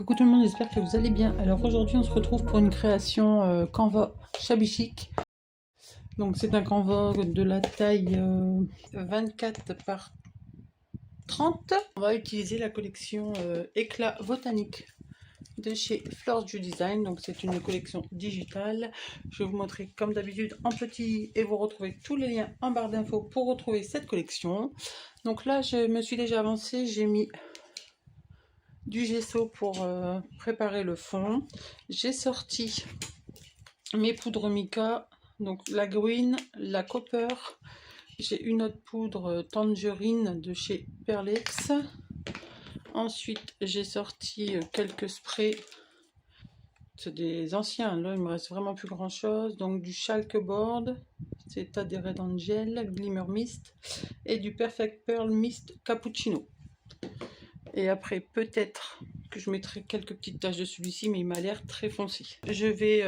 Coucou tout le monde, j'espère que vous allez bien. Alors aujourd'hui on se retrouve pour une création Canva Shabby Chic. Donc c'est un Canva de la taille 24 par 30. On va utiliser la collection Éclat Botanique de chez Fleurs du Design. Donc c'est une collection digitale. Je vais vous montrer comme d'habitude en petit et vous retrouvez tous les liens en barre d'infos pour retrouver cette collection. Donc là je me suis déjà avancée, j'ai mis du gesso pour préparer le fond. J'ai sorti mes poudres mica, donc la green, la copper. J'ai une autre poudre tangerine de chez Perlex. Ensuite j'ai sorti quelques sprays, c'est des anciens, là il me reste vraiment plus grand chose. Donc du Chalk Board, c'est des Red Angel, Glimmer Mist et du Perfect Pearl Mist Cappuccino. Et après peut-être que je mettrai quelques petites taches de celui-ci, mais il m'a l'air très foncé. Je vais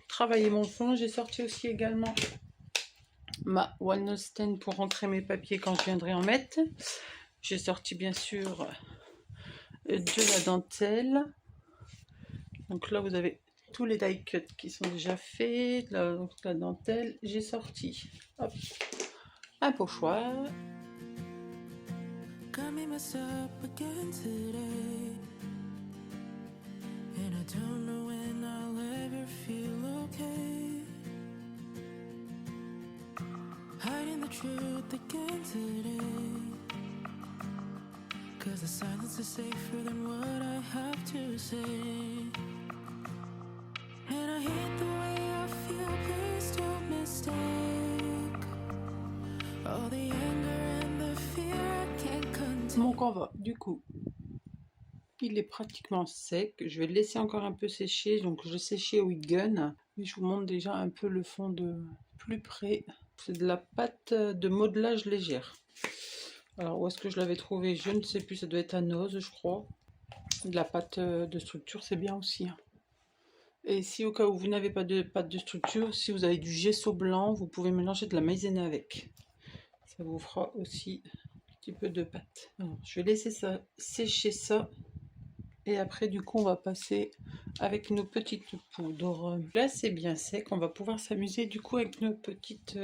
travailler mon fond. J'ai sorti aussi également ma One Note Stand pour rentrer mes papiers quand je viendrai en mettre. J'ai sorti bien sûr de la dentelle. Donc là vous avez tous les die cuts qui sont déjà faits. La dentelle. J'ai sorti hop, un pochoir. And I don't know when I'll ever feel okay. Hiding the truth again today. Cause the silence is safer than what I have to say. And I hate the way I feel, please don't mistake. All the anger and the fear I can't contain. Mon Canva, du coup, il est pratiquement sec. Je vais le laisser encore un peu sécher. Donc je séchais au heat gun. Et je vous montre déjà un peu le fond de plus près. C'est de la pâte de modelage légère. Alors où est-ce que je l'avais trouvé? Je ne sais plus. Ça doit être à Nose, je crois. De la pâte de structure, c'est bien aussi. Et si au cas où vous n'avez pas de pâte de structure, si vous avez du gesso blanc, vous pouvez mélanger de la maïzena avec. Ça vous fera aussi un petit peu de pâte. Alors, je vais laisser ça sécher ça. Et après, du coup, on va passer avec nos petites poudres. Là, c'est bien sec. On va pouvoir s'amuser, du coup, avec nos petites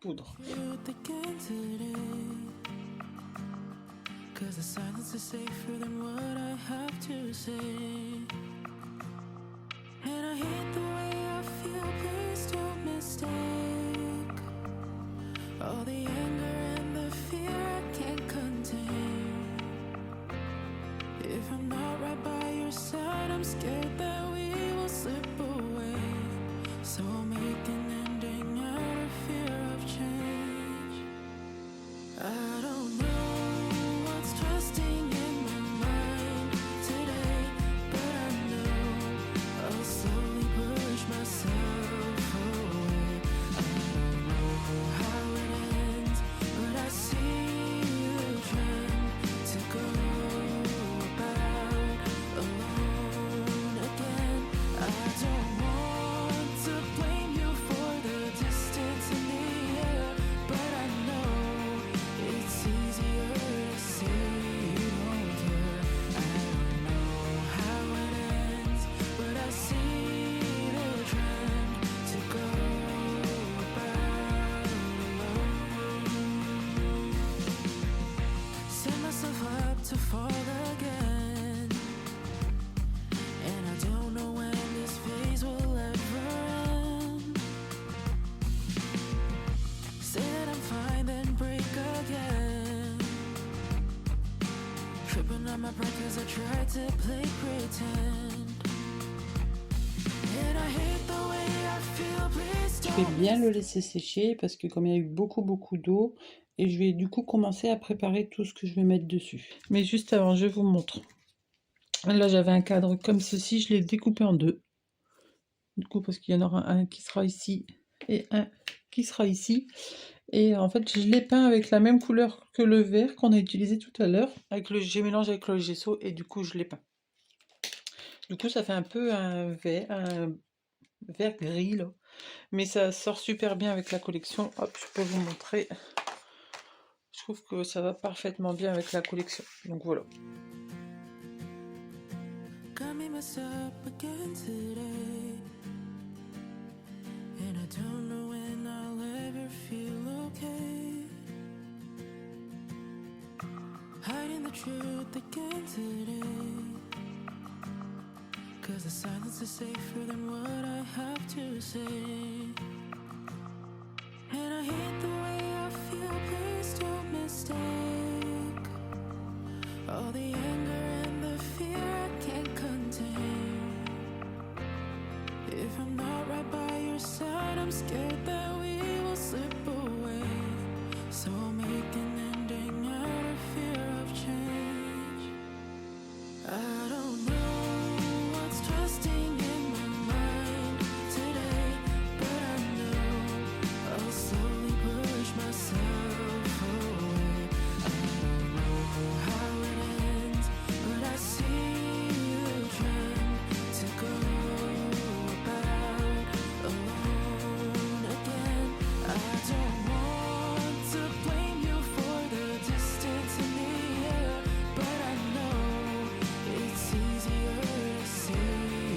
poudres. If I'm not right by your side, I'm scared that we will slip away. So I'll make an ending out of fear of change. I don't know what's twisting in my mind today, but I know I'll slowly push myself away. I don't know how it ends, but I see the trend to go to fall again. And I don't know when this phase will ever end. Say that I'm fine, then break again. Tripping on my pride cause I tried to play pretend. And I hate the way I feel, please don't. Je vais bien le laisser sécher parce que comme il y a eu beaucoup d'eau, et je vais du coup commencer à préparer tout ce que je vais mettre dessus. Mais juste avant, je vous montre. Là, j'avais un cadre comme ceci, je l'ai découpé en deux. Du coup, parce qu'il y en aura un qui sera ici et un qui sera ici. Et en fait, je l'ai peint avec la même couleur que le vert qu'on a utilisé tout à l'heure. J'ai mélangé avec le gesso et du coup, je l'ai peint. Du coup, ça fait un peu un vert gris, là. Mais ça sort super bien avec la collection. Hop, je peux vous montrer. Je trouve que ça va parfaitement bien avec la collection. Donc voilà. got me messed up again today, and I don't know when I'll ever feel okay. Hiding the truth again today, 'cause the silence is safer than what I have to say. And I hate the way I feel, please don't mistake all the anger and the fear I can't contain. If I'm not right by your side, I'm scared that we will slip away. So I'll make an ending out of fear of change. I don't know what's trusting in my mind today, but I know I'll slowly push myself away. I don't know how it ends, but I see the trend to go about alone again. I don't want to blame you for the distance in the air, but I know it's easier to say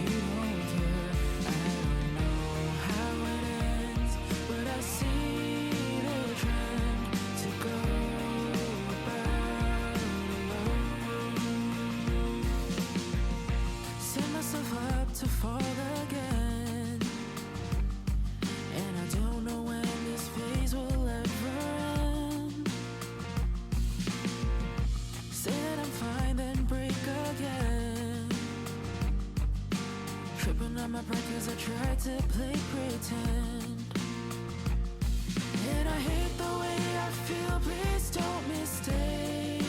you don't care. I don't know how it ends, but I see the trend to go about alone. Set myself up to fall again, and I don't know when this phase will ever end. Say that I'm fine, then break again. Tripping on my pride 'cause I tried to play pretend. And I hate the way I feel, please don't mistake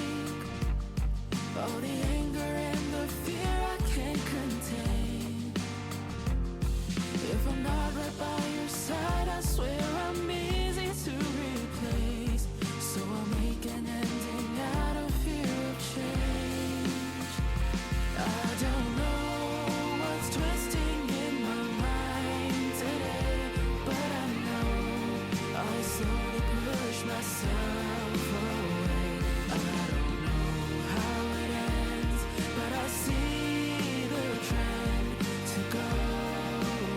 all the anger and the fear I can't contain. If I'm not right by your side, I swear I'm easy to replace. So I'll make an ending out of fear of change. I don't know what's twisting in my mind today, but I know I'll slowly push myself away. I don't know how it ends, but I see the trend to go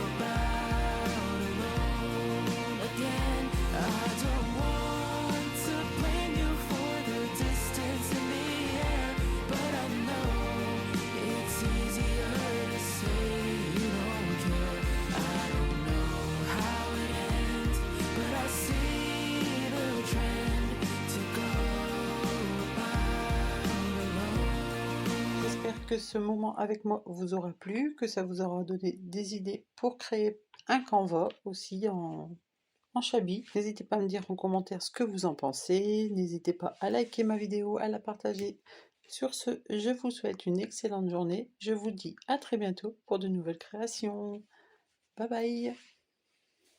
about alone again. I don't want to blame you for the distance in the air, but I know it's easier to say you don't care. I don't know how it ends, but I see the trend to go about alone. J'espère que ce moment avec moi vous aura plu, que ça vous aura donné des idées pour créer un Canva aussi en Chabi. N'hésitez pas à me dire en commentaire ce que vous en pensez. N'hésitez pas à liker ma vidéo, à la partager. Sur ce, je vous souhaite une excellente journée. Je vous dis à très bientôt pour de nouvelles créations. Bye bye!